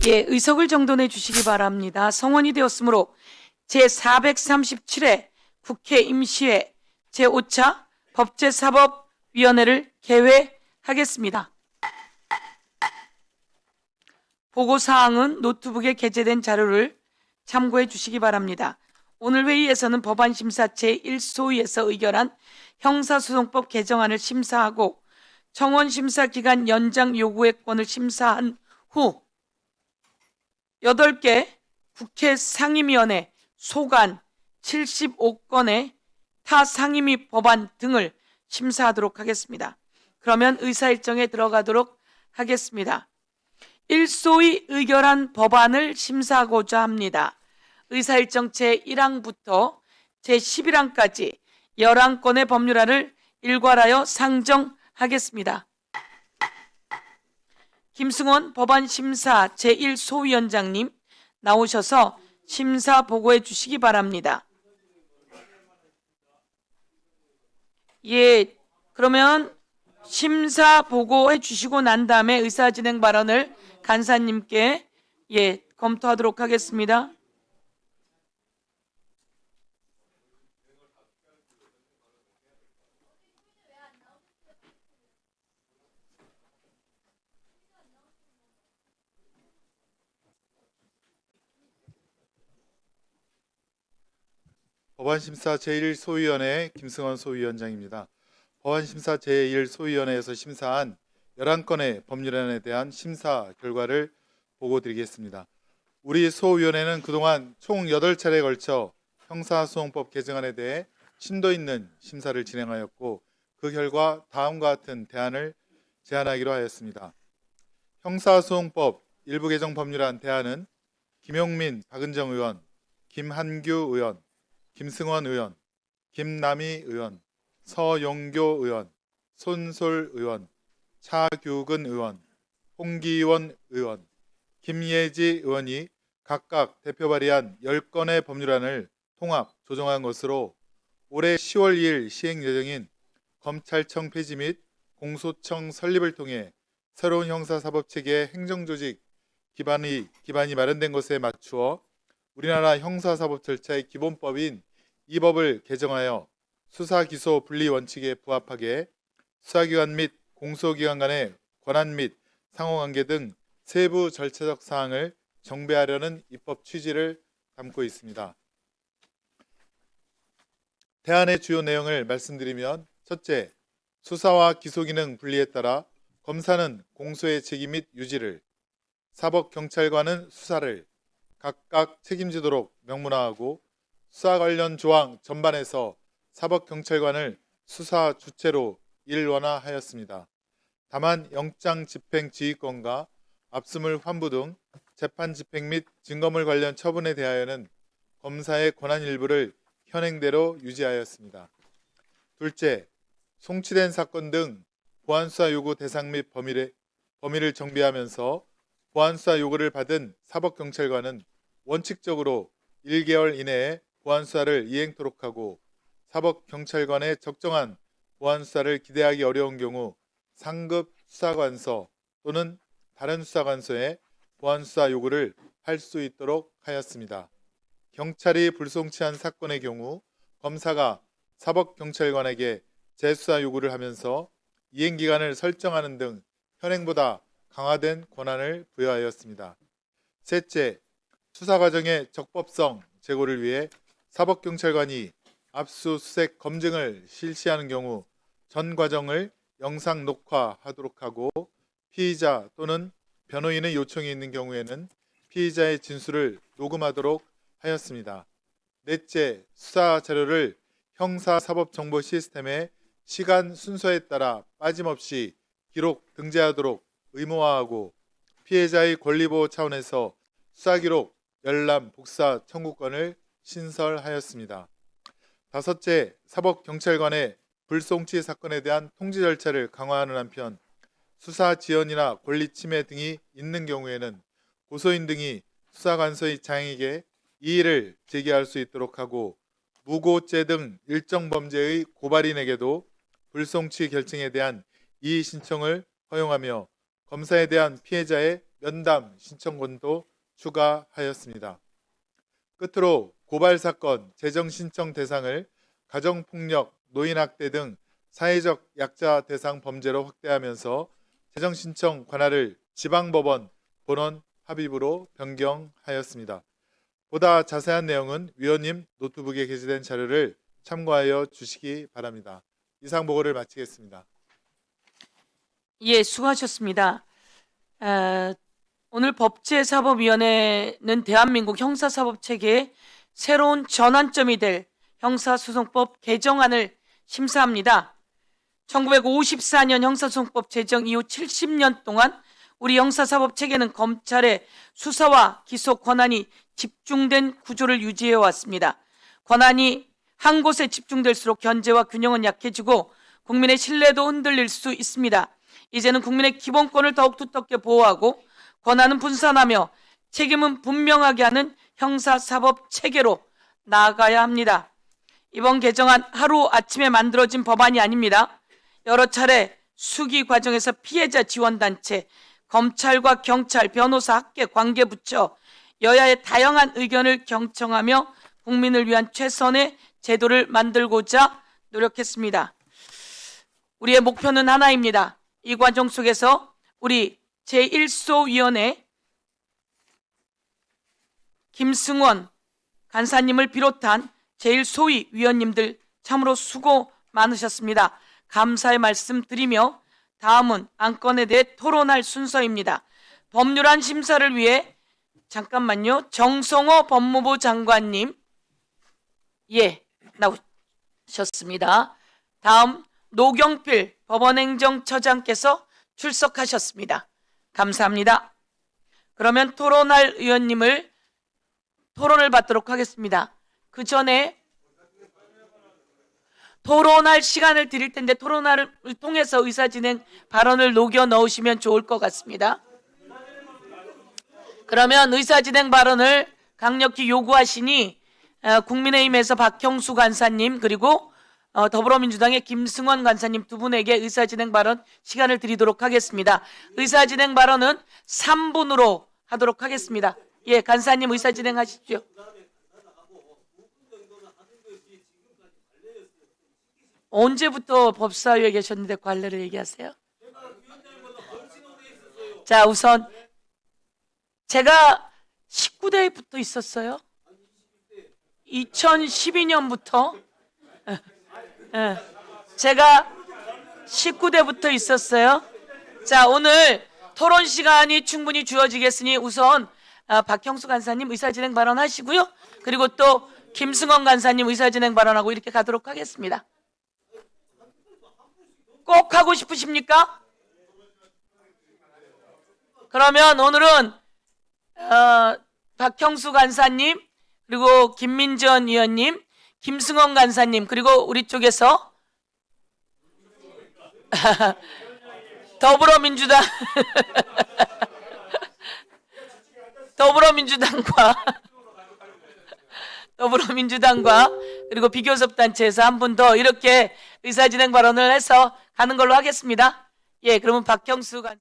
예, 의석을 정돈해 주시기 바랍니다. 성원이 되었으므로 제437회 국회 임시회 제5차 법제사법위원회를 개회하겠습니다. 보고사항은 노트북에 게재된 자료를 참고해 주시기 바랍니다. 오늘 회의에서는 법안심사 제1소위에서 의결한 형사소송법 개정안을 심사하고 청원심사기간 연장 요구의 건을 심사한 후 8개 국회 상임위원회 소관 75건의 타 상임위 법안 등을 심사하도록 하겠습니다. 그러면 의사일정에 들어가도록 하겠습니다. 1소위 의결한 법안을 심사하고자 합니다. 의사일정 제1항부터 제11항까지 11건의 법률안을 일괄하여 상정하겠습니다. 김승원 법안심사 제1소위원장님 나오셔서 심사 보고해 주시기 바랍니다. 예, 그러면 심사 보고해 주시고 난 다음에 의사진행 발언을 간사님께 검토하도록 하겠습니다. 법안심사 제1소위원회 김승원 소위원장입니다. 법안심사 제1소위원회에서 심사한 11건의 법률안에 대한 심사 결과를 보고드리겠습니다. 우리 소위원회는 그동안 총 8차례에 걸쳐 형사소송법 개정안에 대해 심도 있는 심사를 진행하였고 그 결과 다음과 같은 대안을 제안하기로 하였습니다. 형사소송법 일부 개정 법률안 대안은 김용민, 박은정 의원, 김한규 의원, 김승원 의원, 김남희 의원, 서용교 의원, 손솔 의원, 차규근 의원, 홍기원 의원, 김예지 의원이 각각 대표 발의한 10건의 법률안을 통합 조정한 것으로 올해 10월 2일 시행 예정인 검찰청 폐지 및 공소청 설립을 통해 새로운 형사사법체계의 행정조직 기반이 마련된 것에 맞추어 우리나라 형사사법 절차의 기본법인 이 법을 개정하여 수사기소 분리 원칙에 부합하게 수사기관 및 공소기관 간의 권한 및 상호관계 등 세부 절차적 사항을 정비하려는 입법 취지를 담고 있습니다. 대안의 주요 내용을 말씀드리면 첫째, 수사와 기소기능 분리에 따라 검사는 공소의 책임 및 유지를, 사법경찰관은 수사를 각각 책임지도록 명문화하고 수사 관련 조항 전반에서 사법경찰관을 수사 주체로 일원화하였습니다. 다만 영장 집행 지휘권과 압수물 환부 등 재판 집행 및 증거물 관련 처분에 대하여는 검사의 권한 일부를 현행대로 유지하였습니다. 둘째, 송치된 사건 등 보안수사 요구 대상 및 범위를 정비하면서 보안수사 요구를 받은 사법경찰관은 원칙적으로 1개월 이내에 보안수사를 이행토록 하고 사법경찰관의 적정한 보안수사를 기대하기 어려운 경우 상급 수사관서 또는 다른 수사관서에 보안수사 요구를 할 수 있도록 하였습니다. 경찰이 불송치한 사건의 경우 검사가 사법경찰관에게 재수사 요구를 하면서 이행기간을 설정하는 등 현행보다 강화된 권한을 부여하였습니다. 셋째, 수사 과정의 적법성 제고를 위해 사법경찰관이 압수수색 검증을 실시하는 경우 전 과정을 영상 녹화하도록 하고 피의자 또는 변호인의 요청이 있는 경우에는 피의자의 진술을 녹음하도록 하였습니다. 넷째, 수사 자료를 형사사법정보 시스템에 시간 순서에 따라 빠짐없이 기록 등재하도록 의무화하고 피해자의 권리보호 차원에서 수사기록 열람 복사 청구권을 신설하였습니다. 다섯째, 사법경찰관의 불송치 사건에 대한 통지 절차를 강화하는 한편 수사 지연이나 권리 침해 등이 있는 경우에는 고소인 등이 수사관서의 장에게 이의를 제기할 수 있도록 하고 무고죄 등 일정 범죄의 고발인에게도 불송치 결정에 대한 이의 신청을 허용하며 검사에 대한 피해자의 면담 신청권도 추가하였습니다. 끝으로 고발 사건, 재정 신청 대상을 가정폭력, 노인학대 등 사회적 약자 대상 범죄로 확대하면서 재정 신청 관할을 지방법원 본원 합의부로 변경하였습니다. 보다 자세한 내용은 위원님 노트북에 게시된 자료를 참고하여 주시기 바랍니다. 이상 보고를 마치겠습니다. 예, 수고하셨습니다. 오늘 법제사법위원회는 대한민국 형사사법체계의 새로운 전환점이 될 형사소송법 개정안을 심사합니다. 1954년 형사소송법 제정 이후 70년 동안 우리 형사사법체계는 검찰의 수사와 기소 권한이 집중된 구조를 유지해 왔습니다. 권한이 한 곳에 집중될수록 견제와 균형은 약해지고 국민의 신뢰도 흔들릴 수 있습니다. 이제는 국민의 기본권을 더욱 두텁게 보호하고 권한은 분산하며 책임은 분명하게 하는 형사사법체계로 나아가야 합니다. 이번 개정안 하루아침에 만들어진 법안이 아닙니다. 여러 차례 수기 과정에서 피해자 지원단체, 검찰과 경찰, 변호사, 학계, 관계부처, 여야의 다양한 의견을 경청하며 국민을 위한 최선의 제도를 만들고자 노력했습니다. 우리의 목표는 하나입니다. 이 과정 속에서 우리 제1소위원회 김승원 간사님을 비롯한 제1소위 위원님들 참으로 수고 많으셨습니다. 감사의 말씀 드리며 다음은 안건에 대해 토론할 순서입니다. 법률안 심사를 위해 잠깐만요. 정성호 법무부 장관님 나오셨습니다. 다음 노경필 법원행정처장께서 출석하셨습니다. 감사합니다. 그러면 토론할 의원님을 토론을 받도록 하겠습니다. 그 전에 토론할 시간을 드릴 텐데 토론을 통해서 의사진행 발언을 녹여 넣으시면 좋을 것 같습니다. 그러면 의사진행 발언을 강력히 요구하시니 국민의힘에서 박형수 간사님 그리고 더불어민주당의 김승원 간사님 두 분에게 의사진행 발언 시간을 드리도록 하겠습니다. 의사진행 발언은 3분으로 하도록 하겠습니다. 예, 간사님 의사진행 하십시오. 언제부터 법사위에 계셨는데 관례를 얘기하세요? 자, 우선 제가 19대부터 있었어요. 2012년부터 제가 19대부터 있었어요. 자, 오늘 토론 시간이 충분히 주어지겠으니 우선 박형수 간사님 의사진행 발언하시고요. 그리고 또 김승원 간사님 의사진행 발언하고 이렇게 가도록 하겠습니다. 꼭 하고 싶으십니까? 그러면 오늘은 박형수 간사님 그리고 김민전 의원님 김승원 간사님 그리고 우리 쪽에서 더불어민주당과 그리고 비교섭단체에서 한 분 더 이렇게 의사진행 발언을 해서 가는 걸로 하겠습니다. 예, 그러면 박형수 간